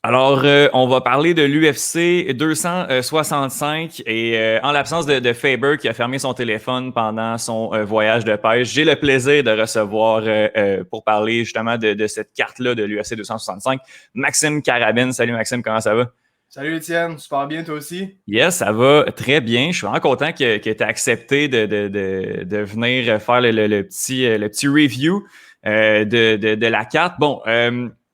Alors, on va parler de l'UFC 265 et en l'absence de Faber qui a fermé son téléphone pendant son voyage de pêche, j'ai le plaisir de recevoir pour parler justement de cette carte-là de l'UFC 265, Maxime Carabine. Salut Maxime, comment ça va? Salut Étienne, super bien toi aussi? Yes, ça va très bien. Je suis vraiment content que tu aies accepté de venir faire le petit review de la carte. Bon,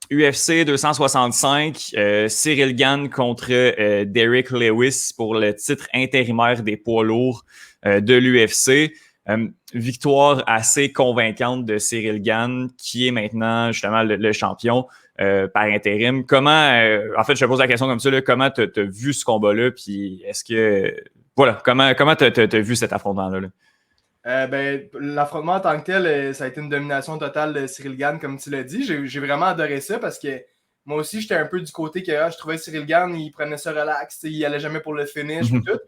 UFC 265, Cyril Gane contre Derrick Lewis pour le titre intérimaire des poids lourds de l'UFC. Victoire assez convaincante de Cyril Gane, qui est maintenant justement le champion par intérim. En fait, je te pose la question comme ça, là, comment tu as vu ce combat-là, puis est-ce que, voilà, comment tu as vu cet affrontement-là? Là? L'affrontement en tant que tel, ça a été une domination totale de Cyril Gane, comme tu l'as dit. J'ai vraiment adoré ça parce que moi aussi, j'étais un peu du côté que je trouvais Cyril Gane, il prenait ça relax, il allait jamais pour le finish et tout.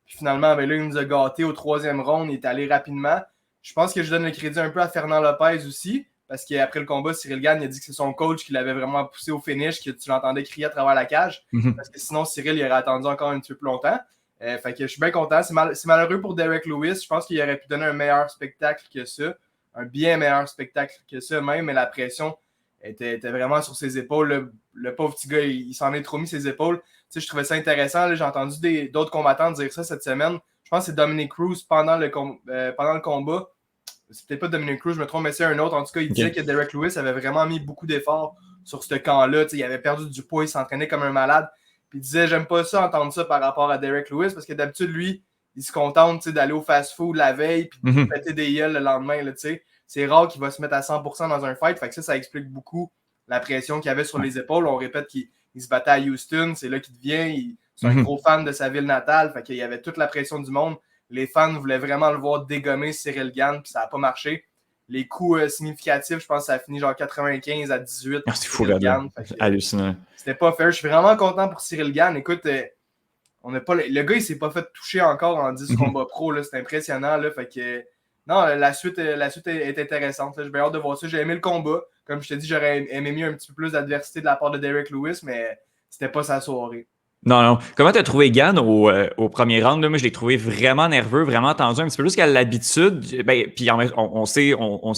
Puis finalement, là, il nous a gâtés au troisième round, il est allé rapidement. Je pense que je donne le crédit un peu à Fernand Lopez aussi, parce qu'après le combat, Cyril Gane il a dit que c'est son coach qui l'avait vraiment poussé au finish, que tu l'entendais crier à travers la cage, parce que sinon, Cyril, il aurait attendu encore un petit peu plus longtemps. Fait que je suis bien content. C'est malheureux pour Derrick Lewis. Je pense qu'il aurait pu donner un meilleur spectacle que ça. Un bien meilleur spectacle que ça même, mais la pression était vraiment sur ses épaules. Le pauvre petit gars, il s'en est trop mis ses épaules. Tu sais, je trouvais ça intéressant. Là, j'ai entendu d'autres combattants dire ça cette semaine. Je pense que c'est Dominic Cruz pendant le combat. C'est peut-être pas Dominic Cruz, je me trompe, mais c'est un autre. En tout cas, il disait que Derrick Lewis avait vraiment mis beaucoup d'efforts sur ce camp-là. Tu sais, il avait perdu du poids, il s'entraînait comme un malade. Puis il disait, j'aime pas ça, entendre ça par rapport à Derrick Lewis, parce que d'habitude, lui, il se contente d'aller au fast-food la veille, puis de péter des gueules le lendemain. Là, c'est rare qu'il va se mettre à 100% dans un fight. Fait que ça explique beaucoup la pression qu'il avait sur les épaules. On répète qu'il se battait à Houston, c'est là qu'il devient. C'est un gros fan de sa ville natale. Fait qu'il y avait toute la pression du monde. Les fans voulaient vraiment le voir dégommer Cyril Gane, puis ça n'a pas marché. Les coups significatifs, je pense que ça a fini genre 95 à 18 pour pour c'est fou, Cyril Gane. C'est hallucinant. C'était pas fair. Je suis vraiment content pour Cyril Gane. Écoute, le gars, il s'est pas fait toucher encore en 10 combats pro. Là. C'est impressionnant. Là. Fait que, non, la suite est intéressante. J'ai bien hâte de voir ça. J'ai aimé le combat. Comme je te dis, j'aurais aimé mieux un petit peu plus d'adversité de la part de Derrick Lewis, mais c'était pas sa soirée. Non, non. Comment t'as trouvé Gann au premier round? Là? Moi, je l'ai trouvé vraiment nerveux, vraiment tendu, un petit peu plus qu'à l'habitude. Puis on sait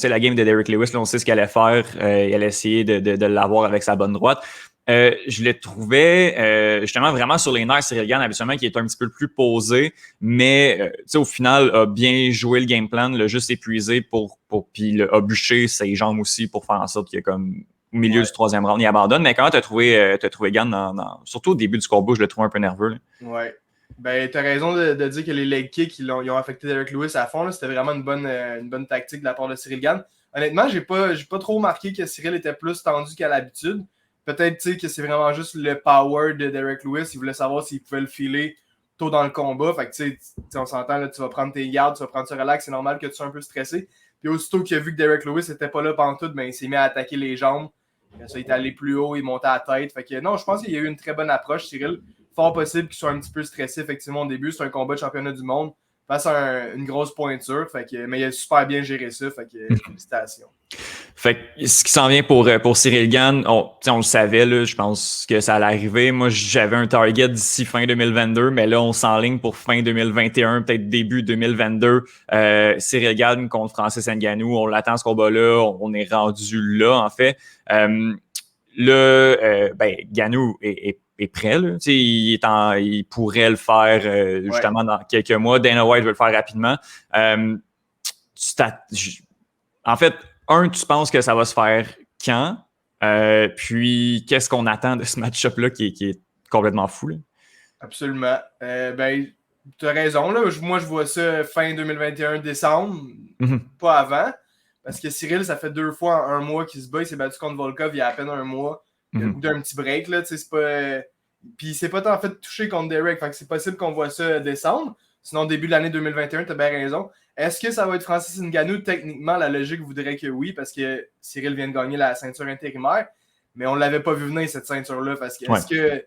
la game de Derrick Lewis, là, on sait ce qu'elle allait faire. Il allait essayer de l'avoir avec sa bonne droite. Je l'ai trouvé justement vraiment sur les nerfs, Cyril Gann, habituellement, qui est un petit peu plus posé, mais au final, a bien joué le game plan, l'a juste épuisé puis a bûché ses jambes aussi pour faire en sorte qu'il y a comme au milieu du troisième round, il abandonne. Mais comment t'as trouvé Gann surtout au début du combat, je le trouve un peu nerveux. Là. Ouais. Ben, t'as raison de dire que les leg kicks ils ont affecté Derrick Lewis à fond. C'était vraiment une bonne tactique de la part de Cyril Gane. Honnêtement, j'ai pas trop remarqué que Cyril était plus tendu qu'à l'habitude. Peut-être que c'est vraiment juste le power de Derrick Lewis. Il voulait savoir s'il pouvait le filer tôt dans le combat. Fait que on s'entend, là, tu vas prendre tes gardes, tu vas prendre ce relax. C'est normal que tu sois un peu stressé. Puis aussitôt qu'il a vu que Derrick Lewis n'était pas là pantoute, ben, il s'est mis à attaquer les jambes. Ça, il est allé plus haut, il montait à la tête. Fait que non, je pense qu'il y a eu une très bonne approche, Cyril. Fort possible qu'il soit un petit peu stressé, effectivement, au début. C'est un combat de championnat du monde face à une grosse pointure. Mais il a super bien géré ça. Fait que félicitations. Fait que ce qui s'en vient pour Cyril Gann, on le savait, là, je pense que ça allait arriver. Moi, j'avais un target d'ici fin 2022, mais là, on s'enligne pour fin 2021, peut-être début 2022. Cyril Gann contre Francis Ngannou, on l'attend ce combat-là, on est rendu là, en fait. Ngannou est prêt. Là. Il pourrait le faire justement dans quelques mois. Dana White veut le faire rapidement. En fait, tu penses que ça va se faire quand? Puis, qu'est-ce qu'on attend de ce match-up-là qui est complètement fou? Là? Absolument. Tu as raison. Là. Moi, je vois ça fin 2021, décembre, pas avant. Parce que Cyril, ça fait 2 fois en 1 mois qu'il se bat. Il s'est battu contre Volkov il y a à peine 1 mois. Il a le goût d'un petit break. Là, c'est pas... Puis, il s'est pas tant fait toucher contre Derek. Fait que c'est possible qu'on voit ça décembre. Sinon, début de l'année 2021, tu as bien raison. Est-ce que ça va être Francis Ngannou? Techniquement, la logique voudrait que oui, parce que Cyril vient de gagner la ceinture intérimaire. Mais on ne l'avait pas vu venir, cette ceinture-là. Parce que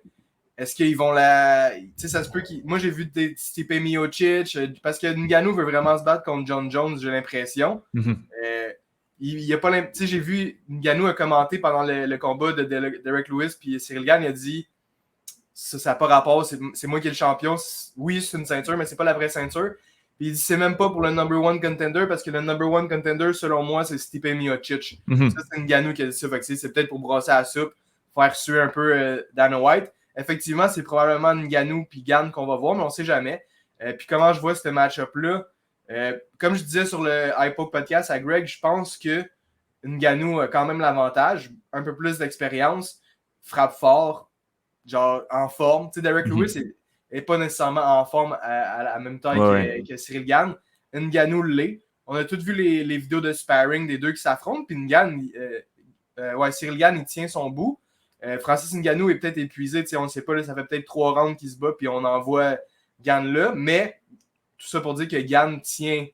est-ce qu'ils vont la. Tu sais, ça se peut qu'ils. Moi, j'ai vu Stipe Miocic, parce que Ngannou veut vraiment se battre contre John Jones, j'ai l'impression. il y a pas tu sais, j'ai vu Ngannou a commenté pendant le combat de Derek Lewis puis Cyril Gane, il a dit ça n'a pas rapport, c'est moi qui est le champion. Oui, c'est une ceinture, mais c'est pas la vraie ceinture. Puis il dit c'est même pas pour le number one contender parce que le number one contender, selon moi, c'est Stipe Miocic. Ça, c'est Ngannou qui a dit ça. Fait que c'est peut-être pour brasser la soupe, faire suer un peu Dana White. Effectivement, c'est probablement Ngannou puis Gane qu'on va voir, mais on sait jamais. Puis comment je vois ce match-up-là, comme je disais sur le iPod Podcast à Greg, je pense que Ngannou a quand même l'avantage, un peu plus d'expérience, frappe fort, genre en forme. Tu sais, Derek Lewis n'est pas nécessairement en forme à la même taille que Cyril Gane. Ngannou l'est. On a tous vu les vidéos de sparring des deux qui s'affrontent, puis Cyril Gane, il tient son bout. Francis Ngannou est peut-être épuisé, on ne sait pas, là, ça fait peut-être 3 rounds qu'il se bat, puis on envoie Gane là, mais tout ça pour dire que Gane tient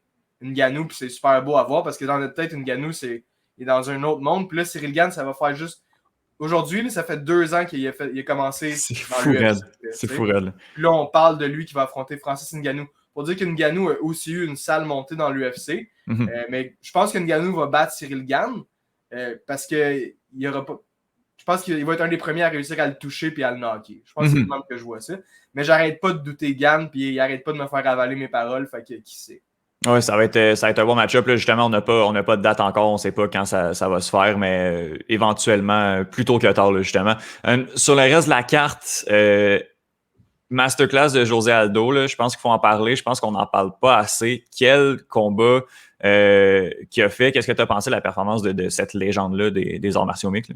Ngannou, puis c'est super beau à voir, parce que dans notre tête, Ngannou, il est dans un autre monde, puis là, Cyril Gane, ça va faire juste... Aujourd'hui, là, ça fait 2 ans qu'il a commencé dans l'UFC. C'est fou, raide. Puis là, on parle de lui qui va affronter Francis Ngannou. Pour dire que Ngannou a aussi eu une sale montée dans l'UFC, mais je pense que Ngannou va battre Cyril Gane, parce qu'il y aura pas... Je pense qu'il va être un des premiers à réussir à le toucher puis à le knocker. Je pense que c'est le même que je vois ça. Mais j'arrête pas de douter Gane puis il arrête pas de me faire avaler mes paroles. Fait que qui sait. Oui, ça va être un bon match-up. Là, justement, on n'a pas de date encore. On ne sait pas quand ça va se faire, mais éventuellement, plus tôt que tard, là, justement. Sur le reste de la carte, masterclass de José Aldo, là, je pense qu'il faut en parler. Je pense qu'on n'en parle pas assez. Quel combat qu'il a fait? Qu'est-ce que tu as pensé de la performance de cette légende-là des arts martiaux mixtes?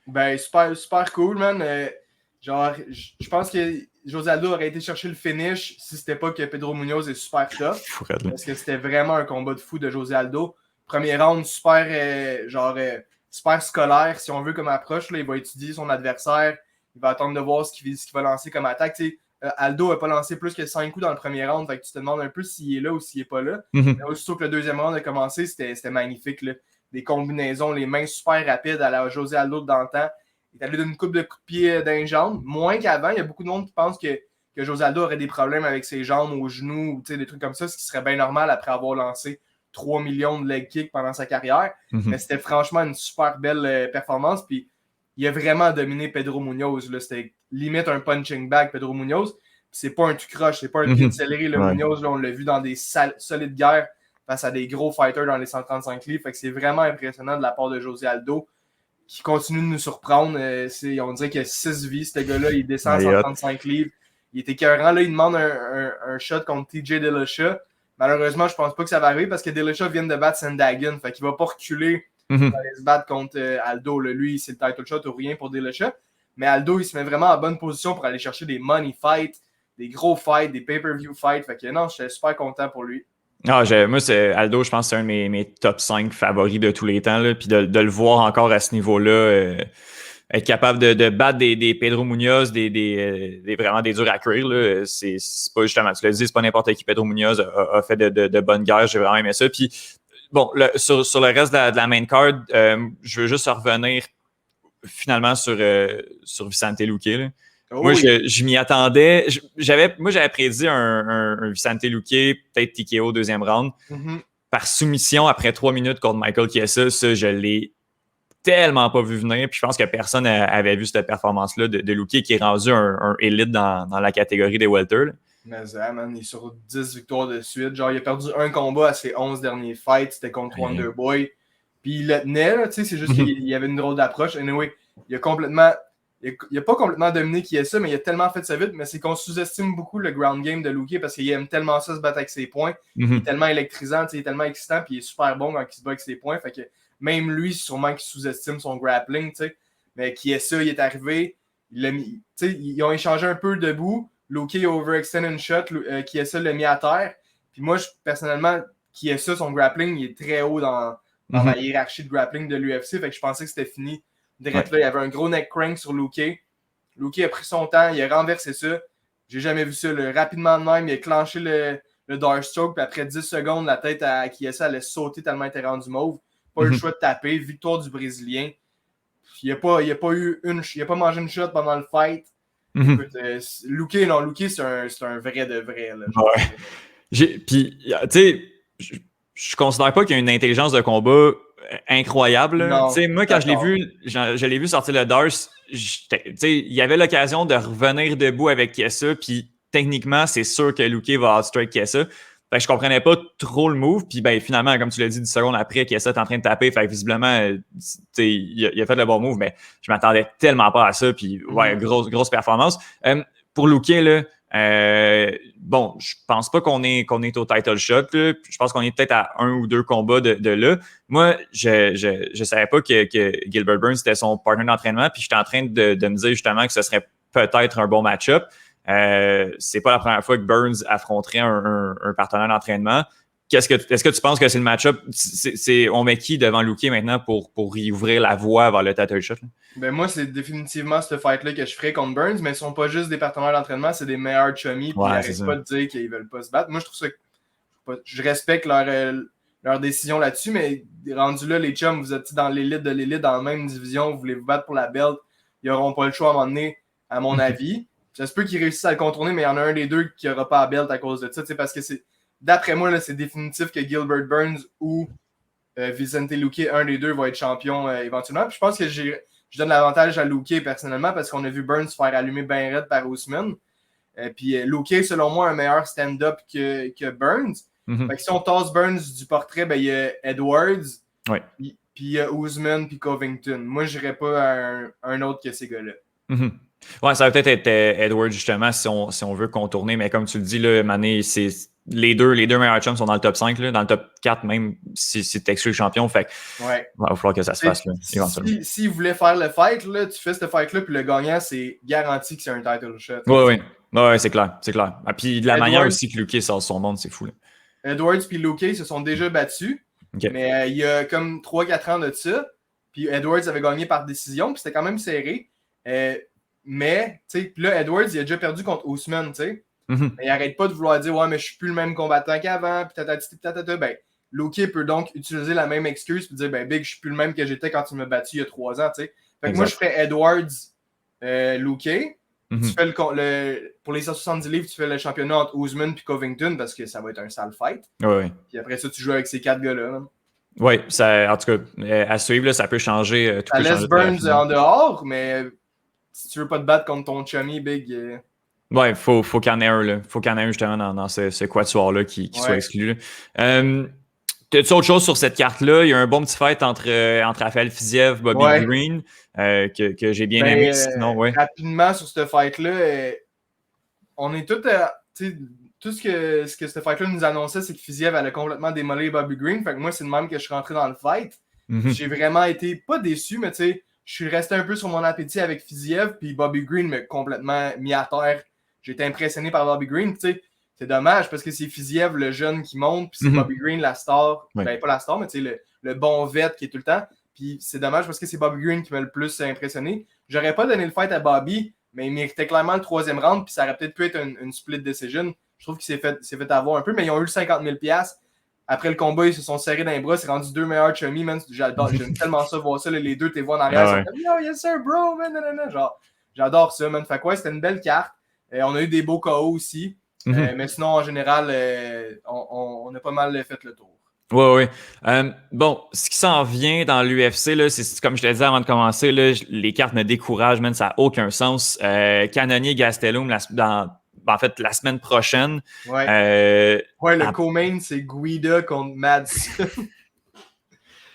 Ben, super cool, man. Genre, je pense que José Aldo aurait été chercher le finish si c'était pas que Pedro Munoz est super tough. Parce que c'était vraiment un combat de fou de José Aldo. Premier round, super scolaire, si on veut, comme approche. Là, il va étudier son adversaire. Il va attendre de voir ce qu'il va lancer comme attaque. Aldo n'a pas lancé plus que 5 coups dans le premier round. Fait que tu te demandes un peu s'il est là ou s'il n'est pas là. Mais aussitôt que le deuxième round a commencé, c'était magnifique, là. Des combinaisons, les mains super rapides à la José Aldo dans le temps. Il est allé d'une coupe de coups de pied d'un jambe. Moins qu'avant, il y a beaucoup de monde qui pense que José Aldo aurait des problèmes avec ses jambes, aux genoux, ou des trucs comme ça, ce qui serait bien normal après avoir lancé 3 millions de leg kicks pendant sa carrière. Mais c'était franchement une super belle performance. Puis il a vraiment dominé Pedro Munoz. Là. C'était limite un punching bag, Pedro Munoz. Puis c'est pas un tout croche, c'est pas un pied de céleri. Le Munoz, là, on l'a vu dans des solides guerres face à des gros fighters dans les 135 livres. Fait que c'est vraiment impressionnant de la part de José Aldo qui continue de nous surprendre. On dirait qu'il a 6 vies, ce gars-là. Il descend à 135 livres. Il est écœurant. Là, il demande un shot contre TJ Dillashaw. Malheureusement, je pense pas que ça va arriver parce que Dillashaw vient de battre Sandhagen. Fait qu'il va pas reculer pour aller se battre contre Aldo. Là. Lui, c'est le title shot ou rien pour Dillashaw. Mais Aldo, il se met vraiment en bonne position pour aller chercher des money fights, des gros fights, des pay-per-view fights. Fait que non, je suis super content pour lui. Moi, Aldo, je pense que c'est un de mes top 5 favoris de tous les temps. Là, puis de le voir encore à ce niveau-là, être capable de battre des Pedro Munoz, vraiment des durs à cuire. Là, c'est pas justement, tu l'as dit, c'est pas n'importe qui. Pedro Munoz a fait de bonnes guerres. J'ai vraiment aimé ça. Puis, bon, sur le reste de la main card, je veux juste revenir finalement sur Vicente Luque. Là. Moi, je m'y attendais. J'avais prédit un Vicente Luque, peut-être TKO au deuxième round. Par soumission après 3 minutes contre Michael Chiesa. Ça, je l'ai tellement pas vu venir. Puis je pense que personne avait vu cette performance-là de Luque qui est rendu un élite dans la catégorie des welter. Mais man, il est sur 10 victoires de suite. Genre, il a perdu un combat à ses 11 derniers fights. C'était contre Wonderboy. Puis il le tenait, là, c'est juste qu'il y avait une drôle d'approche. Anyway, il a pas complètement dominé Chiesa, mais il a tellement fait ça vite. Mais c'est qu'on sous-estime beaucoup le ground game de Luque parce qu'il aime tellement ça se battre avec ses poings. Il est tellement électrisant, il est tellement excitant, puis il est super bon quand il se bat avec ses poings. Fait que même lui, sûrement qu'il sous-estime son grappling. T'sais. Mais Chiesa, il est arrivé, ils ont échangé un peu debout. Luque a overextend une shot, Chiesa l'a mis à terre. Puis moi, personnellement, Chiesa, son grappling, il est très haut dans ma hiérarchie de grappling de l'UFC. Fait que je pensais que c'était fini. Direct là, il y avait un gros neck crank sur Luque. Luque a pris son temps, il a renversé ça. J'ai jamais vu ça. Là. Rapidement de même, il a clenché le Darkstroke, puis après 10 secondes, la tête à Chiesa allait sauter tellement il était rendu mauve. Pas eu le choix de taper. Victoire du Brésilien. Il n'a pas mangé une shot pendant le fight. Écoute, Luque, c'est un vrai de vrai. Là, puis, tu sais, je considère pas qu'il y a une intelligence de combat incroyable. Non, Moi, quand je l'ai vu sortir le Darce, il y avait l'occasion de revenir debout avec Kessa, puis techniquement, c'est sûr que Luque va outstrike Kessa. Fait que je comprenais pas trop le move, puis ben, finalement, comme tu l'as dit, 10 secondes après, Kessa est en train de taper, fait que visiblement, il a fait le bon move, mais je m'attendais tellement pas à ça, puis ouais, grosse performance. Pour Luque, là, bon, je pense pas qu'on est au title shot. Là. Je pense qu'on est peut-être à 1 ou 2 combats de là. Moi, je savais pas que Gilbert Burns était son partner d'entraînement, puis j'étais en train de me dire justement que ce serait peut-être un bon match-up. C'est pas la première fois que Burns affronterait un partenaire d'entraînement. Est-ce que tu penses que c'est le match-up? On met qui devant Luque maintenant pour y ouvrir la voie vers le title shot? Là? Ben moi, c'est définitivement ce fight-là que je ferais contre Burns, mais ils sont pas juste des partenaires d'entraînement, c'est des meilleurs chummies, puis ils n'arrêtent pas de dire qu'ils veulent pas se battre. Moi, je trouve ça... Je respecte leur décision là-dessus, mais rendu là, les chums, vous êtes dans l'élite de l'élite, dans la même division, vous voulez vous battre pour la belt, ils n'auront pas le choix à un moment donné, à mon avis. Ça se peut qu'ils réussissent à le contourner, mais il y en a un des deux qui n'aura pas la belt à cause de ça, parce que d'après moi, là, c'est définitif que Gilbert Burns ou Vicente Luque, un des deux, va être champion éventuellement. Puis je pense que je donne l'avantage à Luque personnellement parce qu'on a vu Burns se faire allumer bien raide par Ousmane. Puis Luque, selon moi, a un meilleur stand-up que Burns. Fait que si on tasse Burns du portrait, ben il y a Edwards, puis il y a Ousmane, puis Covington. Moi, je n'irais pas à un autre que ces gars-là. Ouais, ça va peut-être être Edwards, justement, si on veut contourner, mais comme tu le dis, là, Mané, c'est les deux meilleurs chums sont dans le top 5, là, dans le top 4 même, si tu exclus le champion. Fait il va falloir que ça se fasse, là, éventuellement. S'il voulait faire le fight, là, tu fais ce fight-là, puis le gagnant, c'est garanti que c'est un title shot. Oui, c'est clair. Ah, puis de la manière aussi que Luque sort son monde, c'est fou. Là. Edwards et Luque se sont déjà battus, mais il y a comme 3-4 ans de ça, puis Edwards avait gagné par décision, puis c'était quand même serré. Mais, tu sais, là, Edwards, il a déjà perdu contre Ousmane, tu sais. Mais il arrête pas de vouloir dire, ouais, mais je suis plus le même combattant qu'avant, puis tatata. Ben, Luque peut donc utiliser la même excuse, puis dire, ben, Big, je suis plus le même que j'étais quand tu m'as battu il y a 3 ans, tu sais. Fait que moi, je ferais Edwards, Luque. Tu fais pour les 170 livres, tu fais le championnat entre Ousmane et Covington parce que ça va être un sale fight. Puis après ça, tu joues avec ces 4 gars-là. Oui, en tout cas, à suivre, là, ça peut changer. Ça laisse Burns en dehors, mais si tu veux pas te battre contre ton chummy, Big. Ouais, faut qu'il y en ait un, là. Faut qu'il y en ait un justement dans ce quatuor-là qui soit exclu. T'as-tu autre chose sur cette carte-là? Il y a un bon petit fight entre Raphaël Fiziev, Bobby Green, que j'ai bien aimé. Sinon, rapidement, sur ce fight-là, on est tous. Tout ce que ce fight-là nous annonçait, c'est que Fiziev allait complètement démolir Bobby Green. Fait que moi, c'est de même que je suis rentré dans le fight. J'ai vraiment été, pas déçu, mais tu sais, je suis resté un peu sur mon appétit avec Fiziev, puis Bobby Green m'a complètement mis à terre. J'ai été impressionné par Bobby Green, tu sais. C'est dommage parce que c'est Fiziev, le jeune qui monte, puis c'est Bobby Green, la star. Ben, pas la star, mais tu sais, le bon vet qui est tout le temps. Puis c'est dommage parce que c'est Bobby Green qui m'a le plus impressionné. J'aurais pas donné le fight à Bobby, mais il méritait clairement le 3e round, puis ça aurait peut-être pu être une split decision. Je trouve qu'il s'est fait avoir un peu, mais ils ont eu le 50 000 $. Après le combat, ils se sont serrés dans les bras. C'est rendu 2 meilleurs chummies, man. J'aime tellement ça, voir ça. Là, les deux, t'es vois en arrière. Ils sont comme, yo, yes sir, bro, man. Genre, j'adore ça, man. Fait quoi, c'était une belle carte. On a eu des beaux KO aussi. Mais sinon, en général, on a pas mal fait le tour. Oui. Bon, ce qui s'en vient dans l'UFC, là, c'est comme je te l'ai dit avant de commencer, là, les cartes me découragent, man, ça n'a aucun sens. Cannonier Gastelum, en fait, la semaine prochaine. Le co-main, c'est Guida contre Madsen.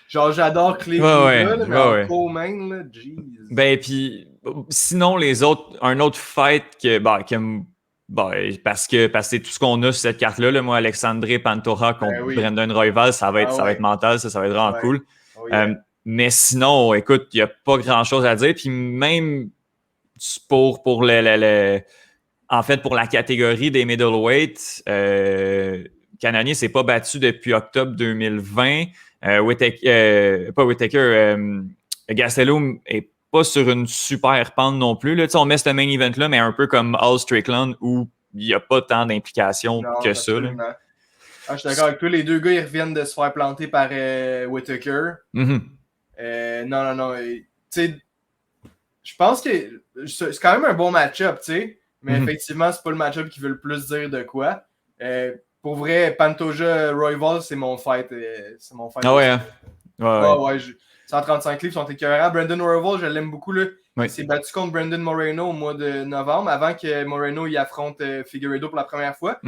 Genre, j'adore Clay Guida, mais en co-main, là, jeez. Ben, puis, sinon, un autre fight parce que c'est tout ce qu'on a sur cette carte-là. Là, moi, Alexandre Pantoja contre Brendan Royval, ça va être mental, ça va être vraiment cool. Mais sinon, écoute, il n'y a pas grand-chose à dire. Puis même pour en fait, pour la catégorie des middleweight, Cannonier s'est pas battu depuis octobre 2020. Gastelum est pas sur une super pente non plus. Là. On met ce main event-là, mais un peu comme All Strickland où il n'y a pas tant d'implications que ça. Là. Je suis d'accord avec toi. Les deux gars, ils reviennent de se faire planter par Whittaker. Non. Tu sais, je pense que c'est quand même un bon match-up, tu sais. Mais effectivement, c'est pas le match-up qui veut le plus dire de quoi. Pour vrai, Pantoja Royval, c'est mon fight. Ah ouais, hein? Ouais. 135 livres sont écœurants. Brandon Royval, je l'aime beaucoup. Là. Oui. Il s'est battu contre Brandon Moreno au mois de novembre, avant que Moreno il affronte Figueiredo pour la première fois.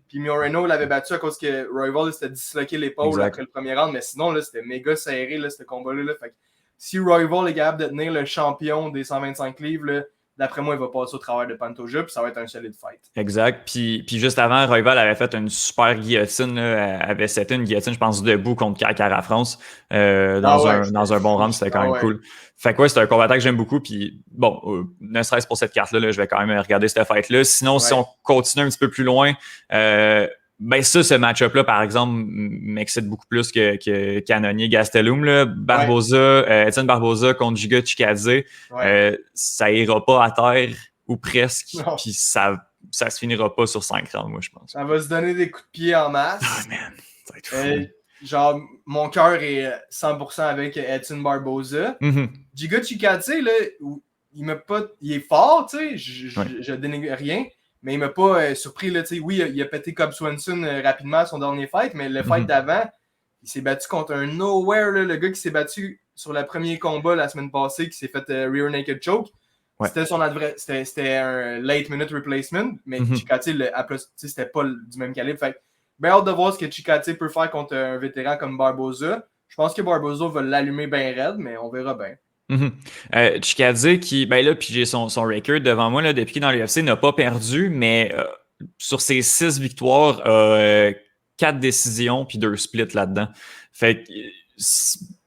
Puis Moreno l'avait battu à cause que Royval s'était disloqué l'épaule après le premier round. Mais sinon, là, c'était méga serré, là, ce combat-là. Là. Fait que si Royval est capable de tenir le champion des 125 livres, là, d'après moi, il va passer au travers de Pantoja, puis ça va être un solide fight. Exact. Puis juste avant, Royval avait fait une super guillotine. Là, avait seté une guillotine, je pense, debout contre Cara France dans un bon round. C'était quand même cool. Fait que c'est un combattant que j'aime beaucoup. Puis bon, ne serait-ce pour cette carte-là, là, je vais quand même regarder cette fight-là. Sinon, si on continue un petit peu plus loin, ce match-up-là, par exemple, m'excite beaucoup plus que Cannonier Gastelum. Là. Barboza, Étienne Barboza contre Giga Chikadze, ça ira pas à terre ou presque. Puis ça se finira pas sur 5 rounds, moi, je pense. Ça va se donner des coups de pied en masse. Ah, man, ça va être fou. Genre, mon cœur est 100% avec Étienne Barboza. Giga Chikadze, là, il est fort, tu sais, je dénigre rien. Mais il m'a pas surpris. Là, oui, il a pété Cobb Swanson rapidement à son dernier fight, mais le fight d'avant, il s'est battu contre un nowhere. Là, le gars qui s'est battu sur le premier combat la semaine passée, qui s'est fait rear naked choke. C'était un late minute replacement, mais Chikadze, c'était pas du même calibre. Fait bien hâte de voir ce que Chikadze peut faire contre un vétéran comme Barboza. Je pense que Barboza va l'allumer bien raide, mais on verra bien. Chikadze qui, là, puis j'ai son record devant moi, là, depuis qu'il est dans l'UFC, n'a pas perdu, mais sur ses 6 victoires, 4 décisions puis 2 splits là-dedans. Fait que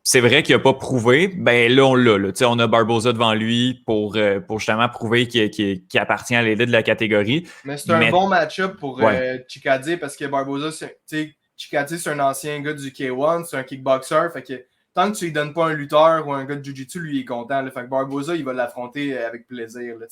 c'est vrai qu'il n'a pas prouvé. Ben là, on l'a. Là. On a Barboza devant lui pour justement prouver qu'il appartient à l'élite de la catégorie. Mais c'est un bon match-up pour Chikadze parce que Barboza, Chikadze, c'est un ancien gars du K1, c'est un kickboxer. Fait que tant que tu lui donnes pas un lutteur ou un gars de Jiu-Jitsu, lui, il est content. Là. Fait que Barboza, il va l'affronter avec plaisir. Là,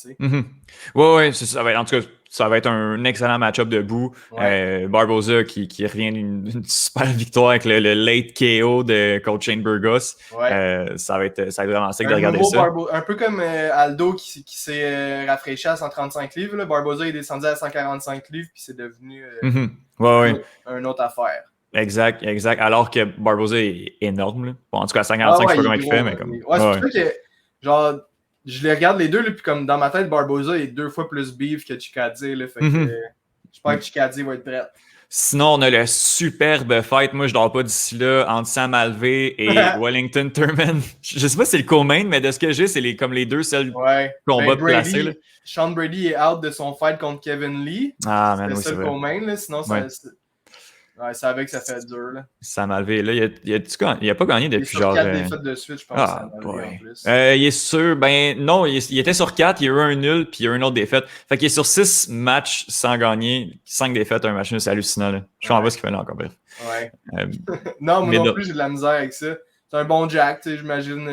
Oui, en tout cas, ça va être un excellent match-up debout. Barboza qui revient d'une super victoire avec le late KO de coach Shane Burgos. Ça va être vraiment sick de regarder ça. Un peu comme Aldo qui s'est rafraîchi à 135 livres. Là. Barboza est descendu à 145 livres puis c'est devenu une autre affaire. Exact. Alors que Barboza est énorme. Là. Bon, en tout cas, à 145, je sais pas comment il fait, mais comme. C'est pour ça que, genre, je les regarde les deux, là, puis comme dans ma tête, Barboza est 2 fois plus beef que Chikadze. Fait que j'espère que Chikadze va être prêt. Sinon, on a le superbe fight. Moi, je dors pas d'ici là entre Sam Alvey et Wellington Turman. Je sais pas si c'est le co-main, mais de ce que j'ai, c'est comme les deux seuls combats placés. Là. Sean Brady est out de son fight contre Kevin Lee. Ah, man, oui, c'est le co-main. Là, sinon, c'est avec que ça fait dur. Là. Sam Alvey, là, il a pas gagné depuis genre. Il est sur 4 défaites de suite, je pense. Ah, en plus. Il est sur. Non, il était sur 4, il y a eu un nul, puis il y a eu une autre défaite. Fait qu'il est sur 6 matchs sans gagner, 5 défaites, un match nul, c'est hallucinant. Là. Je comprends pas ce qu'il fait là encore, bref. Non, moi non plus, j'ai de la misère avec ça. C'est un bon Jack, tu sais, j'imagine.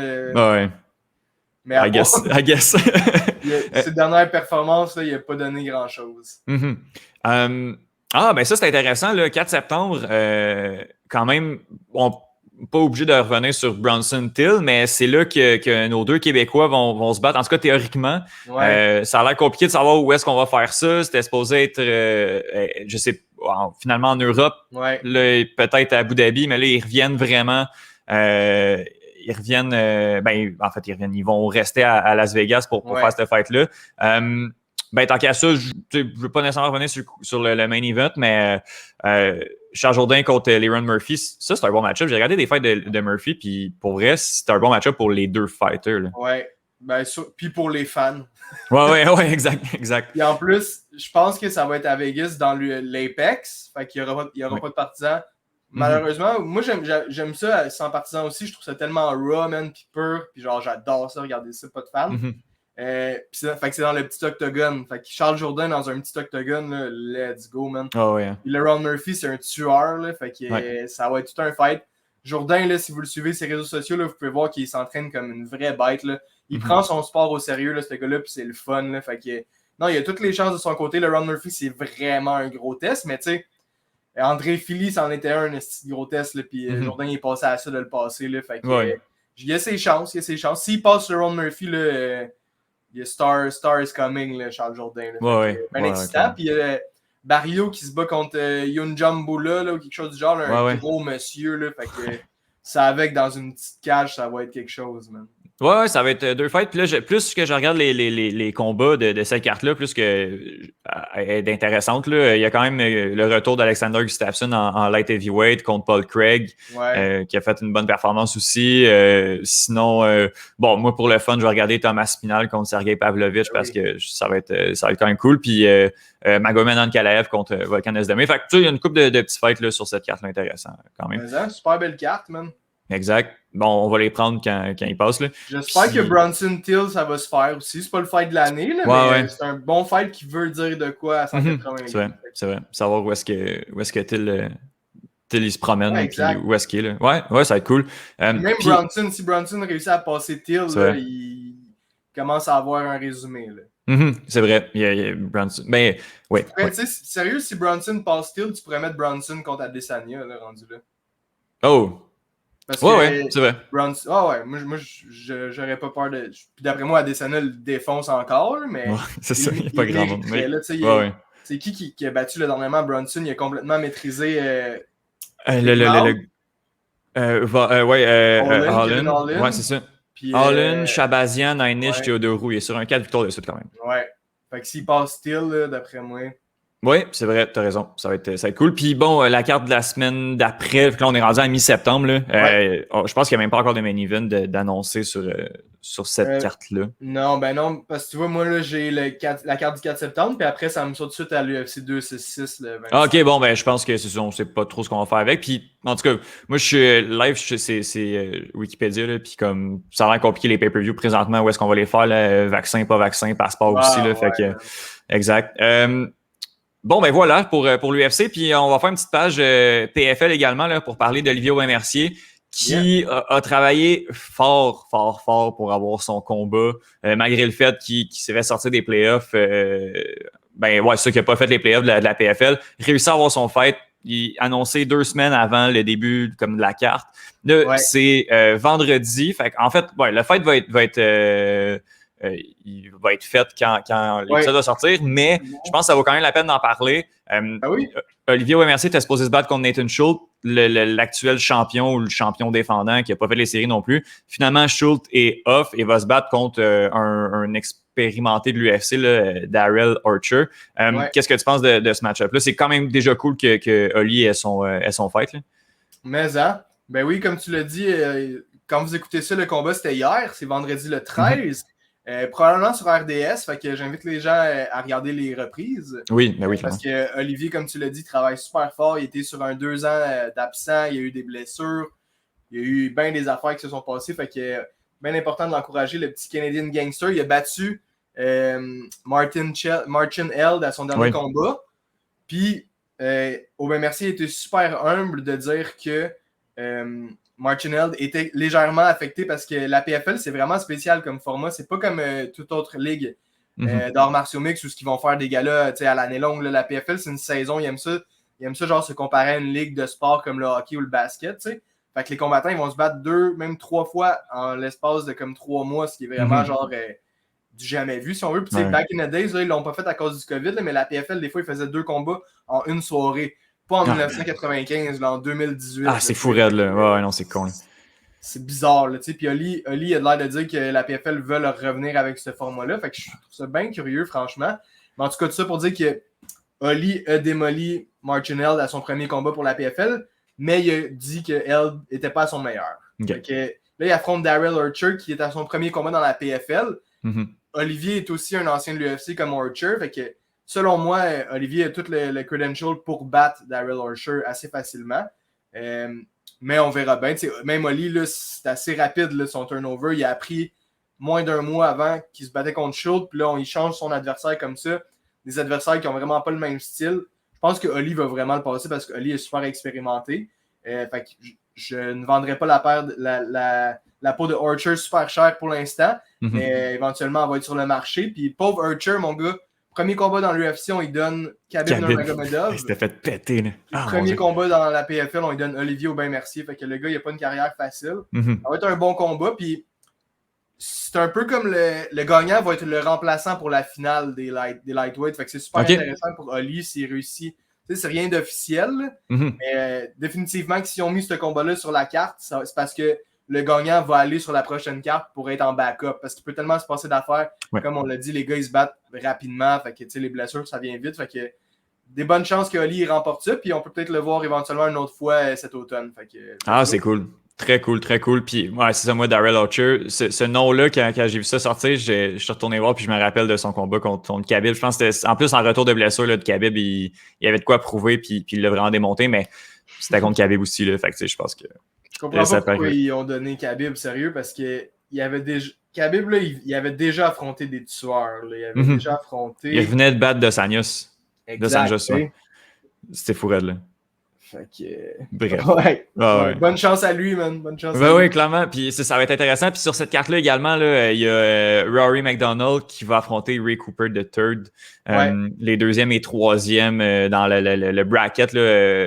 Mais I guess. Ses dernières performances, là, il n'a pas donné grand-chose. Ça, c'est intéressant. Le 4 septembre, quand même, on n'est pas obligé de revenir sur Bronson Till, mais c'est là que nos deux Québécois vont se battre. En tout cas, théoriquement, ça a l'air compliqué de savoir où est-ce qu'on va faire ça. C'était supposé être, je sais finalement en Europe, là, peut-être à Abu Dhabi, mais là, ils reviennent vraiment. Ils vont rester à Las Vegas pour faire cette fight-là. Tant qu'à ça, je ne veux pas nécessairement revenir sur le main event, mais Charles Jourdain contre Leron Murphy, ça, c'est un bon match-up. J'ai regardé des fights de Murphy, puis pour vrai, c'est un bon match-up pour les deux fighters. Là. Puis pour les fans. Ouais, exact. Et en plus, je pense que ça va être à Vegas dans l'Apex, fait qu'il n'y aura pas de partisans. Malheureusement, moi, j'aime ça sans partisans aussi. Je trouve ça tellement raw, man, puis pur. Puis genre, j'adore ça, regarder ça, pas de fans. Fait que c'est dans le petit octogone. Fait que Charles Jourdain dans un petit octogone, là, let's go, man. Leron Murphy, c'est un tueur, là, fait que ça va être tout un fight. Jourdain, là, si vous le suivez sur les réseaux sociaux, là, vous pouvez voir qu'il s'entraîne comme une vraie bête. Là. Il prend son sport au sérieux, là, ce gars-là, puis c'est le fun. Là, fait que, non, il a toutes les chances de son côté. Leron Murphy, c'est vraiment un gros test, mais tu sais, André Philly, c'en était un gros test, puis Jourdain, il est passé à ça de le passer. Là, fait que, il a ses chances. S'il passe Leron Murphy, là, il y a Star is coming, là, Charles Jourdain. Bien excitant. Puis il y a Barrio qui se bat contre Yoon Jambula, là, ou quelque chose du genre, un gros monsieur. Là, fait que savais que dans une petite cage, ça va être quelque chose, man. Ouais, ça va être 2 fights. Puis là, plus que je regarde les combats de cette carte-là, plus que elle est intéressante, là, il y a quand même le retour d'Alexander Gustafsson en light heavyweight contre Paul Craig, Ouais. qui a fait une bonne performance aussi. Sinon, bon, moi, pour le fun, je vais regarder Thomas Spinal contre Sergei Pavlovich parce que ça va être quand même cool. Puis Magomed Ankalaev contre Volkan Ozdemir. Fait que tu sais, il y a une couple de petits fights là, sur cette carte-là intéressant quand même. Mais hein, super belle carte, man. Exact. Bon, on va les prendre quand ils passent. Là. J'espère que Bronson Till, ça va se faire aussi. C'est pas le fight de l'année, là, mais c'est un bon fight qui veut dire de quoi à 180 C'est vrai. Savoir où est-ce que Till il se promène et puis où est-ce qu'il est. Là. Ouais, ça va être cool. Même Bronson, si Bronson réussit à passer Till, là, il commence à avoir un résumé. Là. C'est vrai. Il y a Bronson. Ben, ouais. Sérieux, si Bronson passe Till, tu pourrais mettre Bronson contre Adesanya, là, rendu là. Oh! Parce ouais, c'est vrai. Bronson, moi j'aurais pas peur de. Puis d'après moi, Adesanya le défonce encore, mais. Ouais, c'est ça, il n'y a pas grand monde. C'est qui a battu le dernièrement Bronson? Il a complètement maîtrisé. Holland. Holland. Ouais, c'est ça. Holland, Shabazian, Einish, Théodorou. Il est sur un 4 victoires de suite quand même. Ouais. Fait que s'il passe Till, d'après moi. Oui, c'est vrai, t'as raison. Ça va être cool. Puis bon, la carte de la semaine d'après, là, on est rendu à mi-septembre. Là, je pense qu'il n'y a même pas encore de main event d'annoncer sur cette carte-là. Non, parce que tu vois, moi, là, j'ai la carte du 4 septembre, puis après, ça me saute tout de suite à l'UFC 266 le 25. Ah, ok, bon, ben, je pense que c'est ça, on sait pas trop ce qu'on va faire avec. Puis, en tout cas, moi, je suis live, c'est Wikipédia, là, puis comme ça a l'air compliqué les pay-per-view présentement, où est-ce qu'on va les faire, là, vaccin, pas vaccin, passeport aussi, là, fait que, exact. Bon, ben voilà pour l'UFC. Puis on va faire une petite page PFL également là, pour parler d'Olivier Aubin-Mercier qui a travaillé fort pour avoir son combat, malgré le fait qu'il s'est fait sortir des playoffs. Ceux qui n'ont pas fait les playoffs de la PFL, réussi à avoir son fight. Il a annoncé 2 semaines avant le début comme de la carte. Là, c'est vendredi. Fait en fait, le fight va être il va être fait quand l'épisode va sortir, mais je pense que ça vaut quand même la peine d'en parler. Olivier Aubin-Mercier était supposé se battre contre Nathan Schultz, l'actuel champion ou le champion défendant qui n'a pas fait les séries non plus. Finalement, Schultz est off et va se battre contre un expérimenté de l'UFC, Darrell Archer. Qu'est-ce que tu penses de ce match-up-là? C'est quand même déjà cool que Oli ait son fight. Là. Mais ben oui, comme tu l'as dit, quand vous écoutez ça, le combat, c'était hier, c'est vendredi le 13. Probablement sur RDS, fait que j'invite les gens à regarder les reprises. Oui. Parce que Olivier, comme tu l'as dit, travaille super fort. Il était sur un 2 ans d'absent, il y a eu des blessures, il y a eu bien des affaires qui se sont passées. Fait que bien important de l'encourager, le petit Canadian Gangster. Il a battu Martin Held à son dernier combat. Puis Aubin-Mercier était super humble de dire que Martin Held était légèrement affecté parce que la PFL, c'est vraiment spécial comme format. C'est pas comme toute autre ligue d'arts martiaux mix où ils vont faire des galas à l'année longue. Là, la PFL, c'est une saison. Ils aiment ça genre se comparer à une ligue de sport comme le hockey ou le basket. T'sais. Fait que les combattants, ils vont se battre 2, même 3 fois en l'espace de comme 3 mois, ce qui est vraiment genre du jamais vu, si on veut. Puis back in the days, là, ils l'ont pas fait à cause du COVID, là, mais la PFL, des fois, ils faisaient 2 combats en une soirée. Pas en 1995, là, en 2018. Ah, c'est fou raide, là. Ouais, non, c'est con. Là. C'est bizarre, là, tu sais. Puis Oli a l'air de dire que la PFL veut revenir avec ce format-là. Fait que je trouve ça bien curieux, franchement. Mais en tout cas, tout ça pour dire que Oli a démoli Martin Held à son premier combat pour la PFL, mais il a dit que Held n'était pas à son meilleur. Fait que, là, il affronte Darrell Archer, qui est à son premier combat dans la PFL. Olivier est aussi un ancien de l'UFC comme Archer. Fait que selon moi, Olivier a tout le credential pour battre Darrell Archer assez facilement. Mais on verra bien. T'sais, même Oli, là, c'est assez rapide là, son turnover. Il a appris moins d'1 mois avant qu'il se battait contre Schultz. Puis là, il change son adversaire comme ça. Des adversaires qui n'ont vraiment pas le même style. Je pense que Oli va vraiment le passer parce qu'Oli est super expérimenté. Fait que je ne vendrai pas la peau de Archer super chère pour l'instant. Mais éventuellement, elle va être sur le marché. Puis pauvre Archer, mon gars, premier combat dans l'UFC, on lui donne Khabib Nurmagomedov. Il s'était fait péter. Là. Premier combat dans la PFL, on lui donne Olivier Aubin-Mercier. Fait que le gars, il n'a pas une carrière facile. Ça va être un bon combat. Puis c'est un peu comme le gagnant va être le remplaçant pour la finale des lightweights. Fait que c'est super intéressant pour Oli s'il réussit c'est rien d'officiel. Mais définitivement que s'ils ont mis ce combat-là sur la carte, c'est parce que le gagnant va aller sur la prochaine carte pour être en backup. Parce qu'il peut tellement se passer d'affaires. Ouais. Comme on l'a dit, les gars, ils se battent rapidement. Fait que les blessures, ça vient vite. Fait que des bonnes chances que Oli remporte ça. Puis on peut peut-être le voir éventuellement une autre fois cet automne. Fait que, c'est cool. Très cool, très cool. Puis, ouais, c'est ça, moi, Darrell Archer, ce nom-là, quand j'ai vu ça sortir, je suis retourné voir, puis je me rappelle de son combat contre Khabib. Je pense que c'était, en plus, en retour de blessure là, de Khabib, il avait de quoi prouver, puis il l'a vraiment démonté, mais c'était contre Khabib aussi, là. Fait que, je pense que. Je comprends pas pourquoi ils ont donné Khabib, sérieux, parce que il avait déjà. Khabib, là, il avait déjà affronté des tueurs. Là. Il avait déjà affronté. Il venait de battre Dos Anjos. Dos Anjos, ouais. C'était fou raide, là. Fait que. Bref. Ouais. Bonne chance à lui, man. Bonne chance à lui. Oui, clairement. Puis ça va être intéressant. Puis sur cette carte-là également, là, il y a Rory McDonald qui va affronter Ray Cooper de third. Les deuxième et troisième dans le bracket. Là,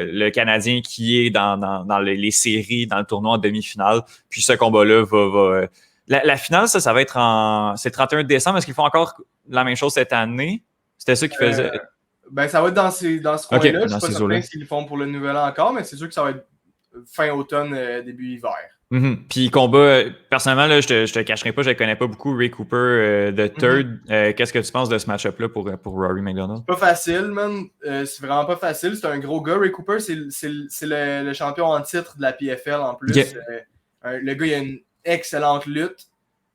le Canadien qui est dans les séries, dans le tournoi en demi-finale. Puis ce combat-là va la finale, ça va être c'est 31 décembre. Est-ce qu'ils font encore la même chose cette année? C'était ça qu'ils faisaient. Ça va être dans ce coin-là. Je ne suis pas certain ce qu'ils le font pour le nouvel an encore, mais c'est sûr que ça va être fin automne, début hiver. Puis combat, personnellement, là, je te cacherai pas, je ne connais pas beaucoup Ray Cooper de third. Qu'est-ce que tu penses de ce match-up-là pour Rory McDonald? C'est pas facile, man. C'est vraiment pas facile. C'est un gros gars. Ray Cooper, c'est le champion en titre de la PFL en plus. Le gars, il a une excellente lutte.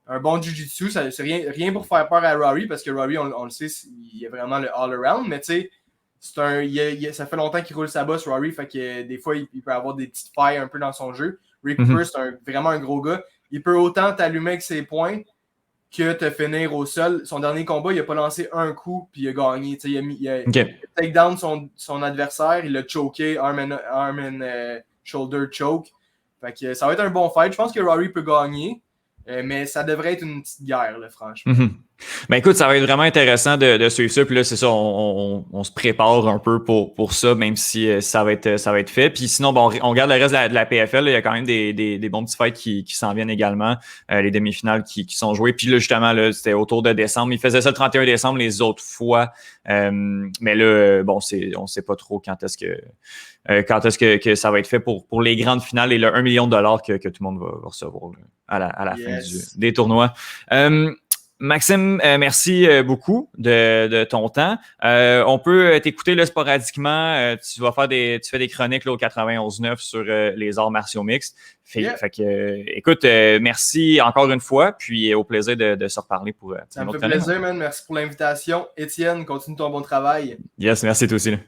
Un bon jiu-jitsu, c'est rien pour faire peur à Rory, parce que Rory, on le sait, il est vraiment le all-around, mais tu sais, ça fait longtemps qu'il roule sa bosse, Rory, fait que des fois, il peut avoir des petites failles un peu dans son jeu. Ray Cooper, c'est vraiment un gros gars. Il peut autant t'allumer avec ses points que te finir au sol. Son dernier combat, il n'a pas lancé un coup, puis il a gagné. Il a take down son adversaire, il l'a choqué, arm and shoulder choke. Fait que ça va être un bon fight. Je pense que Rory peut gagner. Mais ça devrait être une petite guerre, là, franchement. Ben écoute, ça va être vraiment intéressant de suivre ça. Puis là, c'est ça, on se prépare un peu pour ça, même si ça va être fait. Puis sinon, bon, on regarde le reste de la PFL. Là, il y a quand même des bons petits fights qui s'en viennent également. Les demi-finales qui sont jouées. Puis là, justement, là, c'était autour de décembre. Ils faisaient ça le 31 décembre les autres fois. Mais là, bon, on sait pas trop quand est-ce que ça va être fait pour les grandes finales et le 1 million de dollars que tout le monde va recevoir là, à la fin des tournois. Maxime, merci beaucoup de ton temps. On peut t'écouter là, sporadiquement. Tu fais des chroniques là, au 91.9 sur les arts martiaux mixtes. Fait que, écoute, merci encore une fois, puis au plaisir de se reparler pour ça me fait plaisir, man. Merci pour l'invitation. Étienne, continue ton bon travail. Yes, merci toi aussi. Là.